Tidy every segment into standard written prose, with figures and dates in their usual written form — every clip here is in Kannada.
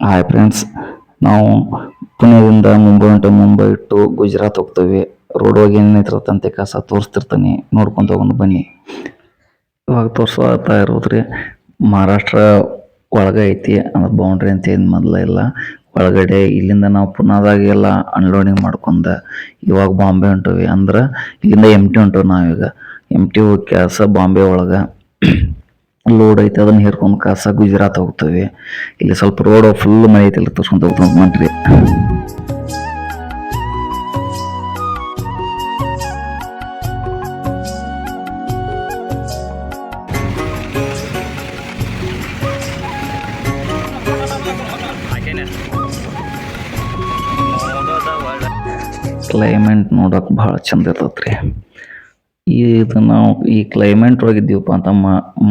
ಹಾಯ್ ಫ್ರೆಂಡ್ಸ್, ನಾವು ಪುಣೆದಿಂದ ಮುಂಬೈ ಟು ಗುಜರಾತ್ ಹೋಗ್ತೇವೆ. ರೋಡ್ ಹೋಗಿ ಏನೇನಿರ್ತಂತೆ ಕಸ ತೋರಿಸ್ತಿರ್ತಾನೆ, ನೋಡ್ಕೊಂಡು ತಗೊಂಡು ಬನ್ನಿ. ಇವಾಗ ತೋರಿಸ್ತಾ ಇರೋದ್ರಿ ಮಹಾರಾಷ್ಟ್ರ ಒಳಗೆ ಐತಿ, ಅಂದ್ರೆ ಬೌಂಡ್ರಿ ಅಂತ ಏನು ಮೊದಲ ಇಲ್ಲ. ಒಳಗಡೆ ಇಲ್ಲಿಂದ ನಾವು ಪುನಾದಾಗೆಲ್ಲ ಅನ್ಲೋಡಿಂಗ್ ಮಾಡ್ಕೊಂಡ ಇವಾಗ ಬಾಂಬೆ ಹೊಂಟವಿ. ಅಂದ್ರೆ ಇಲ್ಲಿಂದ MT ಹೊಂಟವಿ. ನಾವೀಗ MT ಹೋಗಿ ಕೆಲಸ ಬಾಂಬೆ ಒಳಗೆ ಲೋಡ್ ಐತೆ, ಅದನ್ನ ಹೇರ್ಕೊಂಡು ಕಾಸ ಗುಜರಾತ್ ಹೋಗ್ತೇವೆ. ಇಲ್ಲಿ ಸ್ವಲ್ಪ ರೋಡ್ ಫುಲ್ ಮಳೆ ಐತಿ, ತೋರ್ಸ್ಕೊಂತ ಹೋಗ್ತಾವ ಮಂಟ್ರಿ. ಕ್ಲೈಮೇಟ್ ನೋಡಕ್ ಭಾಳ ಚಂದ ಇರ್ತೈತ್ರಿ. ಇದು ನಾವು ಈ ಕ್ಲೈಮೇಟ್ ಒಳಗಿದ್ದೀವಪ್ಪ ಅಂತ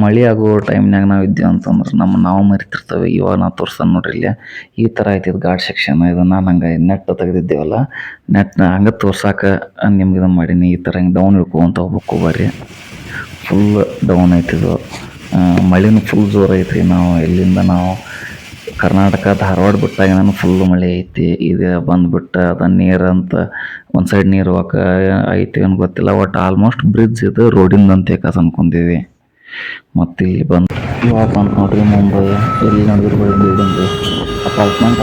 ಮಳೆ ಆಗೋ ಟೈಮ್ನಾಗ ನಾವು ಇದ್ದೀವಿ ಅಂತಂದ್ರೆ ನಾವು ಮರಿತಿರ್ತೇವೆ. ಇವಾಗ ನಾವು ತೋರಿಸ್ತಾನೆ ನೋಡ್ರಿ, ಇಲ್ಲಿ ಈ ಥರ ಐತಿ ಘಾಟ್ ಸೆಕ್ಷನ್. ಇದು ನಾನು ಹಂಗೆ ನೆಟ್ ತೆಗೆದಿದ್ದೇವಲ್ಲ, ನೆಟ್ನ ಹಂಗೆ ತೋರ್ಸಾಕ ನಿಮ್ಗೆ ಇದನ್ನು ಮಾಡೀನಿ. ಈ ಥರ ಹಿಂಗೆ ಡೌನ್ ಇಳ್ಕೊಂತ ಹೋಗ್ಬೇಕು ಬರ್ರಿ. ಫುಲ್ ಡೌನ್ ಐತಿದು. ಮಳೆನೂ ಫುಲ್ ಜೋರು ಐತ್ರಿ. ನಾವು ಕರ್ನಾಟಕ ಧಾರವಾಡ ಬಿಟ್ಟಾಗ ನಾನು ಫುಲ್ಲು ಮಳೆ ಐತಿ. ಇದು ಬಂದುಬಿಟ್ಟು ಅದು ನೀರಂತ ಒಂದು ಸೈಡ್ ನೀರು ಐತಿ ಏನು ಗೊತ್ತಿಲ್ಲ. ಒಟ್ಟು ಆಲ್ಮೋಸ್ಟ್ ಬ್ರಿಡ್ಜ್ ಇದು ರೋಡಿಂದ ಅಂತ ಅನ್ಕೊಂಡೀವಿ. ಮತ್ತು ಇಲ್ಲಿ ಇವಾಗ ಬಂತು ನೋಡ್ರಿ ಮುಂಬೈ. ಎಲ್ಲಿ ನೋಡಿದ್ರು ಬಿಲ್ಡಿಂಗ್, ಅಪಾರ್ಟ್ಮೆಂಟ್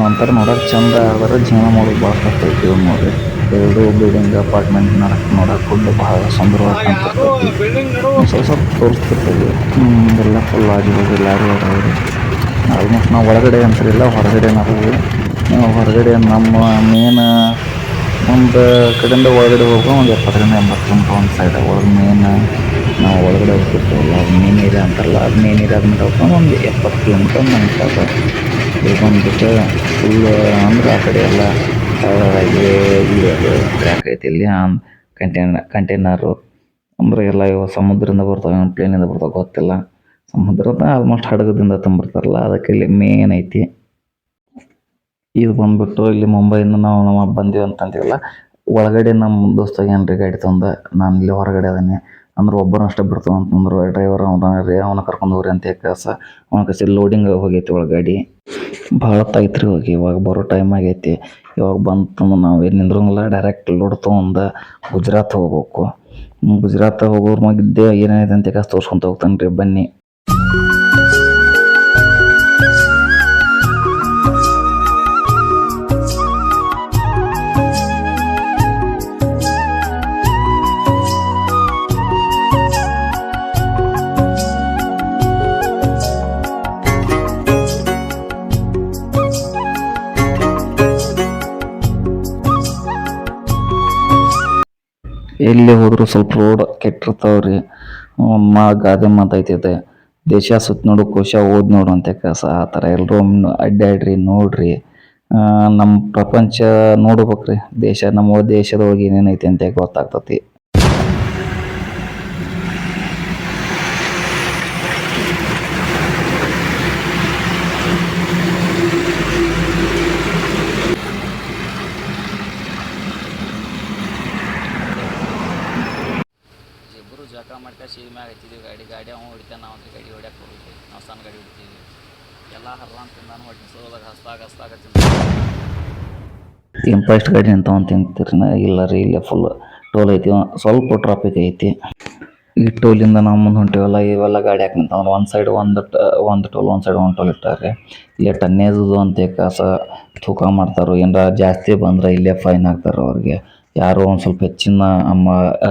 ಒಂಥರ ನೋಡೋಕೆ ಚಂದ. ಆದರೆ ಜೀವನ ಮಾಡೋದು ಭಾಳ ಕಷ್ಟ ಐತಿ. ನೋಡ್ರಿ, ಎರಡು ಬಿಲ್ಡಿಂಗ್ ಅಪಾರ್ಟ್ಮೆಂಟ್ ನೋಡೋಕೆ ಫುಲ್ ಭಾಳ ಸುಂದರವಾಗಿ ಸ್ವಲ್ಪ ತೋರಿಸ್ತಿರ್ತೀವಿ. ಎಲ್ಲ ಫುಲ್ ಆಗಿರೋದು ಲಾರಿ ಆಡೋದು. ಆಲ್ಮೋಸ್ಟ್ ನಾವು ಒಳಗಡೆ ಅಂತಿರಲಿಲ್ಲ, ಹೊರಗಡೆ ಹೊರಗಡೆ ನಮ್ಮ ಮೇನ್ ಒಂದು ಕಡೆಯಿಂದ ಒಳಗಡೆ ಹೋಗೋ ಒಂದು 70-80 ಕಿಲೋಮೀಟ್ರ್ ಒಂದು ಸೈಡ್ ಒಳಗೆ ನಾವು ಒಳಗಡೆ ಹೋಗ್ತಿರ್ತೀವಲ್ಲ, ಅದು ಮೇನ್ ಏರಿಯಾ ಅಂತಾರಲ್ಲ, ಅದು ಮೇನ್ ಏರಿಯಾ ಆದ್ಮೇಲೆ ಹೋಗ್ಕೊಂಡು ಒಂದು 70 ಕಿಲೋಮೀಟ್ರ್ ನಮ್ಗೆ ಇದು ಬಂದ್ಬಿಟ್ಟು ಫುಲ್. ಅಂದ್ರೆ ಆ ಕಡೆ ಎಲ್ಲ ಟ್ರ್ಯಾಕ್ ಐತಿ. ಇಲ್ಲಿ ಕಂಟೈನರು ಅಂದರೆ ಎಲ್ಲ ಇವಾಗ ಸಮುದ್ರದಿಂದ ಬರ್ತಾವೆ, ಪ್ಲೇನಿಂದ ಬರ್ತಾವೆ ಗೊತ್ತಿಲ್ಲ. ಸಮುದ್ರದ ಆಲ್ಮೋಸ್ಟ್ ಹಡಗದಿಂದ ತುಂಬಿರ್ತಾರಲ್ಲ, ಅದಕ್ಕೆ ಇಲ್ಲಿ ಮೇನ್ ಐತಿ. ಇದು ಬಂದ್ಬಿಟ್ಟು ಇಲ್ಲಿ ಮುಂಬೈಯಿಂದ ನಾವು ಬಂದೀವಿ ಅಂತಂತೀವಲ್ಲ, ಒಳಗಡೆ ನಮ್ಮ ದೋಸ್ತ ಏನ್ರಿ ಗಾಡಿ ತಂದ, ನಾನು ಇಲ್ಲಿ ಹೊರಗಡೆ ಅದನ್ನೇ ಅಂದ್ರೆ ಒಬ್ಬರಷ್ಟೇ ಬಿಡ್ತಾವ ಅಂತಂದ್ರು. ಡ್ರೈವರ್ ಅವನ ಕರ್ಕೊಂಡು ಹೋಗ್ರಿ ಅಂತ ಕೆಲಸ ಅವನ ಕಸಿ ಲೋಡಿಂಗ್ ಹೋಗೈತಿ ಒಳಗೆ ಗಾಡಿ. ಭಾಳ ಹೊತ್ತಾಗೈತ್ರಿ ಹೋಗಿ. ಇವಾಗ ಬರೋ ಟೈಮ್ ಆಗೈತಿ. ಇವಾಗ ಬಂತಂದ್ರೆ ನಾವು ಏನು ನಿಂದ್ರಂಗಿಲ್ಲ, ಡೈರೆಕ್ಟ್ ಲೋಡ್ ತೊಗೊಂಡು ಗುಜರಾತ್ ಹೋಗ್ಬೇಕು. ಗುಜರಾತ್ ಹೋಗೋರ್ ಮಗಿದ್ದೆ ಏನೇನೈತೆ ಅಂತ ಕೆಲಸ ತೋರ್ಸ್ಕೊಂತ ಹೋಗ್ತಾನೆ ರೀ, ಬನ್ನಿ. ಎಲ್ಲಿ ಹೋದ್ರು ಸ್ವಲ್ಪ ರೋಡ್ ಕೆಟ್ಟಿರ್ತಾವ್ರಿ. ಗಾದೆ ಮಾತೈತಿದೆ, ದೇಶ ಸುತ್ತ ನೋಡು ಕೋಶ ಓದ್ ನೋಡು ಅಂತ ಕೆಲಸ. ಆ ಥರ ಎಲ್ಲರೂ ಅಡ್ಡಾಡ್ರಿ, ನೋಡ್ರಿ. ನಮ್ಮ ಪ್ರಪಂಚ ನೋಡ್ಬೇಕ್ರಿ. ನಮ್ಮ ದೇಶದೊಳಗೆ ಏನೇನೈತಿ ಅಂತ ಗೊತ್ತಾಗ್ತತಿ. ಜಳಕ ಮಾಡ್ತಾ ಸೀದ ಮ್ಯಾಗ ಹಚ್ಚಿದ್ದೀವಿ ಗಾಡಿ ಅವ್ನು ಹೊಡಿತಾನೆ, ನಾವು ಅಂತ ಗಾಡಿ ಹೊಡ್ಯಾಕೆ ಹೋಗಿದ್ವಿ. ನಾವು ಸಣ್ಣ ಗಾಡಿ ಹೊಡಿತೀವಿ. ಎಲ್ಲ ಹರ್ರ ಅಂತ ನಾನು ಹೊಟ್ಟೆ ಸೋದಾಗ ಹಸ್ದಾಗ ಫಸ್ಟ್ ಗಾಡಿ ಅಂತ ತಿಂತೀರಿ ಇಲ್ಲ ರೀ. ಇಲ್ಲೇ ಫುಲ್ ಟೋಲ್ ಐತಿ, ಸ್ವಲ್ಪ ಟ್ರಾಫಿಕ್ ಐತಿ. ಈ ಟೋಲಿಂದ ನಾವು ಮುಂದೆ ಹೊಂಟಿವಲ್ಲ, ಇವೆಲ್ಲ ಗಾಡಿ ಹಾಕಿ ನಿಂತವ್ರು. ಒಂದು ಸೈಡ್ ಒಂದು ಟೋಲ್, ಒಂದು ಸೈಡ್ ಒಂದು ಟೋಲ್ ಇಟ್ಟಾರೆ. ಇಲ್ಲೇ ಟನ್ನೇಜು ಅಂತ ಕಾಸ ತೂಕ ಮಾಡ್ತಾರೆ. ಏನಾರ ಜಾಸ್ತಿ ಬಂದ್ರೆ ಇಲ್ಲೇ ಫೈನ್ ಹಾಕ್ತಾರೆ ಅವ್ರಿಗೆ. ಯಾರೋ ಒಂದು ಸ್ವಲ್ಪ ಹೆಚ್ಚಿನ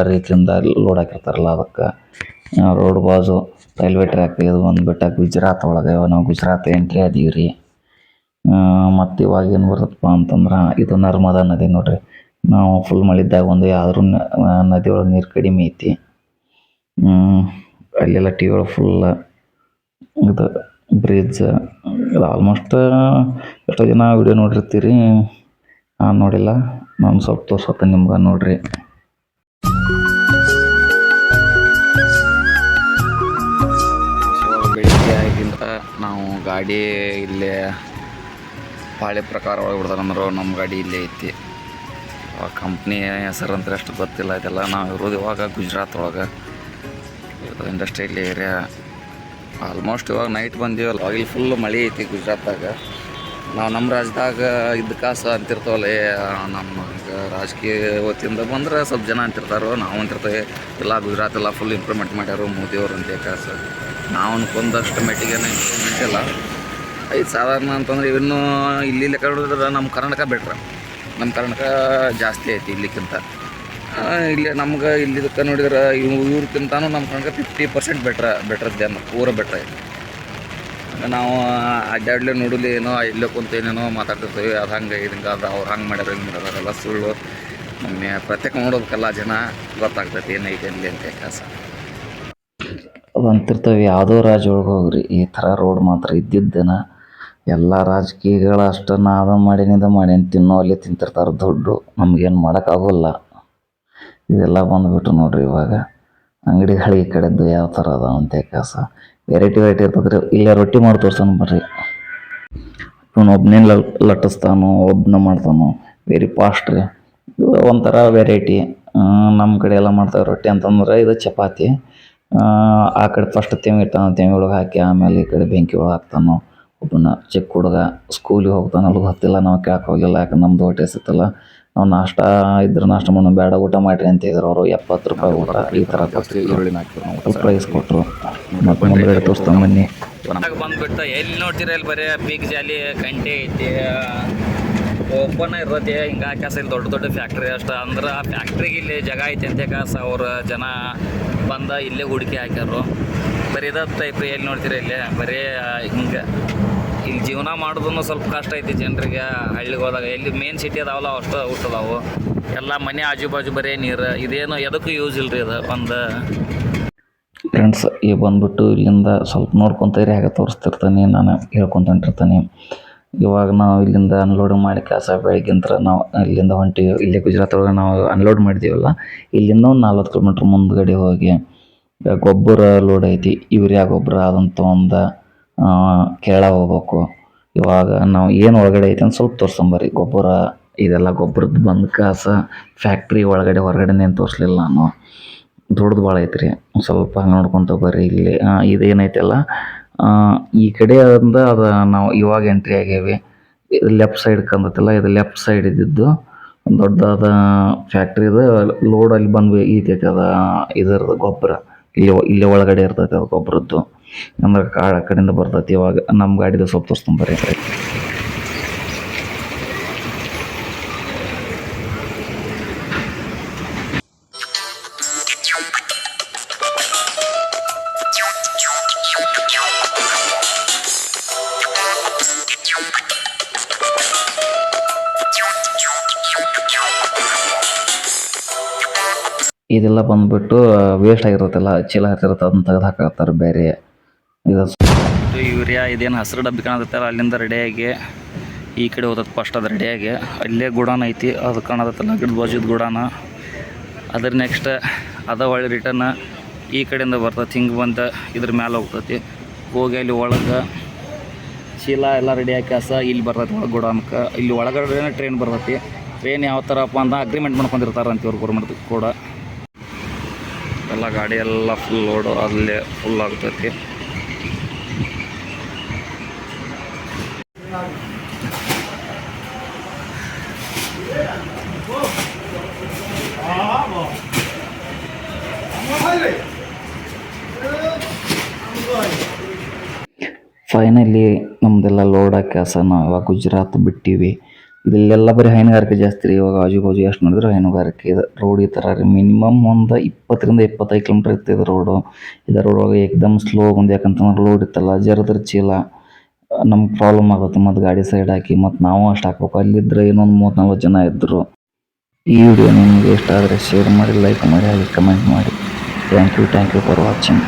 ರೀತಿಯಿಂದ ಲೋಡ್ ಹಾಕಿರ್ತಾರಲ್ಲ ಅದಕ್ಕೆ. ರೋಡ್ ಬಾಜು ರೈಲ್ವೆ ಟ್ರ್ಯಾಕ್ ಇದು ಬಂದುಬಿಟ್ಟು ಗುಜರಾತ್ ಒಳಗೆ. ನಾವು ಗುಜರಾತ್ ಎಂಟ್ರಿ ಅದೀವಿ ರೀ. ಮತ್ತು ಇವಾಗ ಏನು ಬರುತ್ತಪ್ಪ ಅಂತಂದ್ರೆ ಇದು ನರ್ಮದಾ ನದಿ ನೋಡ್ರಿ. ನಾವು ಫುಲ್ ಮಳಿದ್ದಾಗ ಯಾವ್ದಾದ್ರು ನದಿ ಒಳಗೆ ನೀರು ಕಡಿಮೆ ಐತಿ. ಅಲ್ಲೆಲ್ಲ ಒಳಗೆ ಫುಲ್ ಇದು ಬ್ರಿಡ್ಜ್. ಇದು ಆಲ್ಮೋಸ್ಟ್ ಎಷ್ಟೋ ಜನ ವಿಡಿಯೋ ನೋಡಿರ್ತೀರಿ, ನಾನು ನೋಡಿಲ್ಲ. ನಾನು ಸ್ವಲ್ಪ ತೋರ್ಸತ್ತೆ ನಿಮ್ಗೆ, ನೋಡ್ರಿ. ಬೆಳಿಗ್ಗೆ ಆಗಿಂದ ನಾವು ಗಾಡಿ ಇಲ್ಲೇ ಪಾಳೆ ಪ್ರಕಾರ ಒಳಗೆ ಬಿಡ್ತಾರಂದ್ರೆ ನಮ್ಮ ಗಾಡಿ ಇಲ್ಲೇ ಐತಿ. ಕಂಪ್ನಿ ಹೆಸರು ಅಂತ ಅಷ್ಟು ಗೊತ್ತಿಲ್ಲ. ಇದೆಲ್ಲ ನಾವು ಇರೋದು ಇವಾಗ ಗುಜರಾತ್ ಒಳಗೆ. ಇದು ಇಂಡಸ್ಟ್ರಿಯಲ್ ಏರಿಯಾ. ಆಲ್ಮೋಸ್ಟ್ ಇವಾಗ ನೈಟ್ ಬಂದೀವಲ್ಲ, ಇಲ್ಲಿ ಫುಲ್ ಮಳೆ ಐತಿ ಗುಜರಾತ್ದಾಗ. ನಾವು ನಮ್ಮ ರಾಜ್ಯದಾಗ ಇದ್ದ ಕಾಸು ಅಂತಿರ್ತಾವಲ್ಲ, ನಮ್ಮ ರಾಜಕೀಯ ವತಿಯಿಂದ ಬಂದ್ರೆ ಸ್ವಲ್ಪ ಜನ ಅಂತಿರ್ತಾರೋ, ನಾವು ಅಂತಿರ್ತೇವೆ ಇಲ್ಲ ಗುಜರಾತ್ ಎಲ್ಲ ಫುಲ್ ಇಂಪ್ರೂವ್ಮೆಂಟ್ ಮಾಡ್ಯಾರು ಮೋದಿಯವರು ಅಂತ ಕಾಸು. ನಾವು ಅನ್ಕೊಂಡಷ್ಟು ಮಟ್ಟಿಗೇನು ಇಂಪ್ರೂವ್ಮೆಂಟ್ ಇಲ್ಲ. ಐದು ಸಾಧಾರಣ ಅಂತಂದ್ರೆ ಇನ್ನೂ ಇಲ್ಲಿ ಲೆಕ್ಕ ನೋಡಿದ್ರೆ ನಮ್ಮ ಕರ್ನಾಟಕ ಬೆಟ್ರ. ನಮ್ಮ ಕರ್ನಾಟಕ ಜಾಸ್ತಿ ಐತಿ ಇಲ್ಲಿಕ್ಕಿಂತ. ಇಲ್ಲಿ ನಮ್ಗೆ ಇಲ್ಲಿದಕ್ಕೆ ನೋಡಿದ್ರೆ ಇವ್ರಿಗಿಂತನೂ ನಮ್ಮ ಕರ್ನಾಟಕ 50% ಬೆಟ್ರದ್ದೇನು ಪೂರ ಬೆಟ್ರ ಐತಿ. ನಾವು ಅಡ್ಡಾಡ್ಲೆ ನೋಡಲಿ ಏನೋ ಇಲ್ಲೇ ಕುಂತ ಏನೇನೋ ಮಾತಾಡ್ತಿರ್ತೀವಿ, ಅದು ಹಂಗೆ ಹಿಂಗೆ ಅದು ಅವ್ರು ಹಂಗೆ ಮಾಡ್ಯಾರ ಹಿಂಗೆ ಮಾಡ್ಯಾರ, ಅದೆಲ್ಲ ಸುಳ್ಳು. ನಮಗೆ ಪ್ರತ್ಯೇಕ ನೋಡೋದಕ್ಕೆಲ್ಲ ಜನ ಗೊತ್ತಾಗ್ತೈತಿ ಏನೈತೆ ಇಲ್ಲಿ ಅಂತ ಕೆಲಸ. ಅದು ಅಂತಿರ್ತವೆ ಯಾವುದೋ ರಾಜ್ಯ ಒಳಗೆ ಹೋಗ್ರಿ ಈ ಥರ ರೋಡ್ ಮಾತ್ರ ಇದ್ದಿದ್ದೇನ. ಎಲ್ಲ ರಾಜಕೀಯಗಳು ಅಷ್ಟನ್ನು ಅದನ್ನು ಮಾಡೀನಿ ಇದು ಮಾಡೀನಿ ತಿನ್ನೋ ಅಲ್ಲಿ ತಿಂತಿರ್ತಾರೆ ದುಡ್ಡು, ನಮಗೇನು ಮಾಡೋಕ್ಕಾಗೋಲ್ಲ. ಇದೆಲ್ಲ ಬಂದುಬಿಟ್ಟು ನೋಡ್ರಿ ಇವಾಗ ಅಂಗಡಿಗಳು ಈ ಕಡೆದ್ದು ಯಾವ ಥರ ಅದಾವ ಅಂತ ಕೆಲಸ. ವೆರೈಟಿ ಇರ್ತದ್ರಿ. ಇಲ್ಲೇ ರೊಟ್ಟಿ ಮಾಡಿ ತೋರ್ಸೋಣ ಬರ್ರಿ. ಇವನು ಒಬ್ಬನೇ ಲಟ್ಟಿಸ್ತಾನೋ ಒಬ್ಬನ ಮಾಡ್ತಾನೋ, ವೆರಿ ಫಾಸ್ಟ್ ರೀ. ಒಂಥರ ವೆರೈಟಿ. ನಮ್ಮ ಕಡೆ ಎಲ್ಲ ಮಾಡ್ತಾರೆ ರೊಟ್ಟಿ ಅಂತಂದ್ರೆ ಇದು ಚಪಾತಿ. ಆ ಕಡೆ ಫಸ್ಟ್ ತೆಂಗಿ ಒಳಗೆ ಹಾಕಿ ಆಮೇಲೆ ಈ ಕಡೆ ಬೆಂಕಿ ಒಳಗೆ ಹಾಕ್ತಾನೋ. ಒಬ್ಬನ ಚಿಕ್ಕ ಹುಡುಗ ಸ್ಕೂಲಿಗೆ ಹೋಗ್ತಾನೆ, ಅಲ್ಲಿ ಗೊತ್ತಿಲ್ಲ, ನಾವು ಕೇಳಕ್ಕೆ ಹೋಗಲಿಲ್ಲ, ಯಾಕಂದ್ರೆ ನಮ್ಮದು ಹೊಟ್ಟೆ ಸಿತ್ತಲ್ಲ. ನಾವು ನಾಷ್ಟ ಇದ್ರೆ ನಾಷ್ಟ ಮಾಡೋ ಬೇಡ ಊಟ ಮಾಡಿರಿ ಅಂತ ಇದ್ರು ಅವರು. 70 ರೂಪಾಯಿ ಊಟ ಈ ಥರ ಕೊಟ್ಟು ಪ್ರೈಸ್ ಕೊಟ್ಟರು. ಮತ್ತು ಮುಂದ್ಗಡೆ ತೋರಿಸ್ತಾನೆ ಬನ್ನಿ. ಬಂದ್ಬಿಟ್ಟು ಎಲ್ಲಿ ನೋಡ್ತೀರ ಇಲ್ಲಿ ಬರೀ ಬೀಗ್ ಜಾಲಿ ಗಂಟೆ ಐತಿ, ಓಪನ್ ಇರ್ತೈತಿ. ಹಿಂಗೆ ಕೆಲಸ ಇಲ್ಲಿ ದೊಡ್ಡ ದೊಡ್ಡ ಫ್ಯಾಕ್ಟ್ರಿ ಅಷ್ಟು ಅಂದ್ರೆ ಆ ಫ್ಯಾಕ್ಟ್ರಿಗೆ ಇಲ್ಲಿ ಜಾಗ ಐತಿ ಅಂತ ಕಾಸ ಅವ್ರ ಜನ ಬಂದ ಇಲ್ಲೇ ಹೂಡಿಕೆ ಹಾಕ್ಯಾರು. ಬರೀ ಇದ ಟೈಪ್ ಎಲ್ಲಿ ನೋಡ್ತೀರ ಇಲ್ಲಿ ಬರೀ ಹಿಂಗೆ. ಇಲ್ಲಿ ಜೀವನ ಮಾಡೋದನ್ನು ಸ್ವಲ್ಪ ಕಷ್ಟ ಐತಿ ಜನರಿಗೆ. ಹಳ್ಳಿಗೆ ಹೋದಾಗ ಎಲ್ಲಿ ಮೇನ್ ಸಿಟಿ ಅದಾವಲ್ಲ ಅಷ್ಟು ಹುಟ್ಟದಾವು ಎಲ್ಲ ಮನೆ ಆಜು ಬಾಜು ಬರೀ ನೀರು. ಇದೇನು ಎದಕ್ಕೂ ಯೂಸ್ ಇಲ್ರಿ ಇದು ಒಂದು. ಫ್ರೆಂಡ್ಸ್ ಈಗ ಬಂದುಬಿಟ್ಟು ಇಲ್ಲಿಂದ ಸ್ವಲ್ಪ ನೋಡ್ಕೊತ ಹೇಗೆ ತೋರಿಸ್ತಿರ್ತಾನೆ, ನಾನು ಹೇಳ್ಕೊತಿರ್ತಾನೆ. ಇವಾಗ ನಾವು ಇಲ್ಲಿಂದ ಅನ್ಲೋಡ್ ಮಾಡಿ ಕೆಲಸ ಬೆಳಗ್ಗಿಂತ ನಾವು ಇಲ್ಲಿಂದ ಹೊಂಟಿವಿ. ಇಲ್ಲೇ ಗುಜರಾತ್ ಒಳಗೆ ನಾವು ಅನ್ಲೋಡ್ ಮಾಡಿದ್ದೀವಲ್ಲ, ಇಲ್ಲಿಂದ ಒಂದು 40 ಕಿಲೋಮೀಟ್ರ್ ಮುಂದ್ಗಡೆ ಹೋಗಿ ಗೊಬ್ಬರ ಲೋಡ್ ಐತಿ. ಯೂರಿಯಾ ಗೊಬ್ಬರ ಅದಂತ ಒಂದು ಕೇರಳ ಹೋಗ್ಬೇಕು. ಇವಾಗ ನಾವು ಏನು ಒಳಗಡೆ ಐತೆ ಅಂತ ಸ್ವಲ್ಪ ತೋರ್ಸಂಬರಿ. ಗೊಬ್ಬರ ಇದೆಲ್ಲ ಗೊಬ್ಬರದ್ದು ಬಂದು ಕಾಸ ಫ್ಯಾಕ್ಟ್ರಿ ಒಳಗಡೆ ಹೊರಗಡೆನೇನು ತೋರಿಸ್ಲಿಲ್ಲ ನಾನು. ದೊಡ್ಡದು ಭಾಳ ಐತ್ರಿ. ಸ್ವಲ್ಪ ನೋಡ್ಕೊತ ಬರ್ರಿ. ಇಲ್ಲಿ ಇದೇನೈತಲ್ಲ ಈ ಕಡೆ ಅಂದ ಅದು ನಾವು ಇವಾಗ ಎಂಟ್ರಿ ಆಗೇವಿ. ಇದು ಲೆಫ್ಟ್ ಸೈಡ್ ಕಂದತ್ತಲ್ಲ, ಇದು ಲೆಫ್ಟ್ ಸೈಡ್ ಇದ್ದಿದ್ದು ದೊಡ್ಡದಾದ ಫ್ಯಾಕ್ಟ್ರಿದು ಲೋಡ್ ಅಲ್ಲಿ ಬಂದು ಈತೈತೆ ಅದ ಇದರದ್ದು ಗೊಬ್ಬರ. ಇಲ್ಲಿ ಒಳಗಡೆ ಇರ್ತೈತೆ ಅದು ಗೊಬ್ಬರದ್ದು. ಅಂದ್ರೆ ಆ ಕಡೆಯಿಂದ ಬರ್ತೈತಿ. ಇವಾಗ ನಮ್ಮ ಗಾಡಿದು ಸ್ವಲ್ಪ ತೋರಿಸ್ಕೊಂಬರ್ರಿ. ಇದೆಲ್ಲ ಬಂದುಬಿಟ್ಟು ವೇಸ್ಟ್ ಆಗಿರುತ್ತಲ್ಲ, ಚೀಲ ಹತ್ತಿರುತ್ತೆ, ಅದನ್ನ ತೆಗೆದು ಹಾಕತ್ತಾರೆ ಬೇರೆ. ಇದು ಯೂರಿಯಾ ಇದೇನು ಹಸಿರು ಡಬ್ಬಿ ಕಾಣತ್ತಲ್ಲ ಅಲ್ಲಿಂದ ರೆಡಿಯಾಗಿ ಈ ಕಡೆ ಹೋದದ್ದು ಫಸ್ಟ್ ಅದು ರೆಡಿಯಾಗಿ ಅಲ್ಲೇ ಗುಡಾನ ಐತಿ. ಅದು ಕಾಣತ್ತಲ್ಲ ಗಿಡದ ಬಾಜುದ ಗುಡಾನ. ಅದ್ರ ನೆಕ್ಸ್ಟ್ ಅದ ಒಳ್ಳೆ ರಿಟರ್ನ್ ಈ ಕಡೆಯಿಂದ ಬರ್ತೈತಿ. ಹಿಂಗೆ ಬಂದು ಇದ್ರ ಮ್ಯಾಲೆ ಹೋಗ್ತೈತಿ. ಹೋಗಿ ಅಲ್ಲಿ ಒಳಗೆ ಚೀಲ ಎಲ್ಲ ರೆಡಿ ಹಾಕಿ ಇಲ್ಲಿ ಬರ್ತೈತಿ ಒಳಗೆ ಗುಡಾನಕ್ಕೆ. ಇಲ್ಲಿ ಒಳಗಡೆ ಟ್ರೈನ್ ಬರ್ತೈತಿ. ಟ್ರೈನ್ ಯಾವ ಥರಪ್ಪ ಅಂತ ಅಗ್ರಿಮೆಂಟ್ ಮಾಡ್ಕೊಂಡಿರ್ತಾರಂತ ಇವ್ರು ಗೌರ್ಮೆಂಟ್ ಕೂಡ. ಎಲ್ಲ ಗಾಡಿ ಎಲ್ಲ ಫುಲ್ ಲೋಡು ಅಲ್ಲೇ ಫುಲ್ ಆಗ್ತೈತಿ. ಫೈನಲಿ ನಮ್ಮದೆಲ್ಲ ಲೋಡ್ ಹಾಕಿ ನಾವು ಇವಾಗ ಗುಜರಾತ್ ಬಿಟ್ಟಿವಿ. ಇಲ್ಲೆಲ್ಲ ಬರೀ ಹೈನುಗಾರಿಕೆ ಜಾಸ್ತಿ ರೀ. ಇವಾಗ ಆಜು ಬಾಜು ಎಷ್ಟು ನೋಡಿದ್ರೆ ಹೈನುಗಾರಿಕೆ. ಇದು ರೋಡ್ ಈ ಥರ ರೀ. ಮಿನಿಮಮ್ ಒಂದು 20 ರಿಂದ 25 ಕಿಲೋಮೀಟ್ರ್ ಇರ್ತದೆ ರೋಡು. ಇದು ರೋಡ್ ಒಳಗೆ ಏಕ್ದಮ್ ಸ್ಲೋ ಬಂದು, ಯಾಕಂತಂದ್ರೆ ಲೋಡ್ ಇತ್ತಲ್ಲ ಜರದ್ರ ಚೀಲ ನಮ್ಗೆ ಪ್ರಾಬ್ಲಮ್ ಆಗುತ್ತೆ. ಮತ್ತು ಗಾಡಿ ಸೈಡ್ ಹಾಕಿ ಮತ್ತು ನಾವು ಅಷ್ಟು ಹಾಕ್ಬೇಕು. ಅಲ್ಲಿದ್ದರೆ ಇನ್ನೊಂದು 30-40 ಜನ ಇದ್ದರು. ಈ ವಿಡಿಯೋ ನಿಮಗೆ ಇಷ್ಟ ಆದರೆ ಶೇರ್ ಮಾಡಿ, ಲೈಕ್ ಮಾಡಿ, ಹಾಗೆ ಕಮೆಂಟ್ ಮಾಡಿ. Thank you for watching.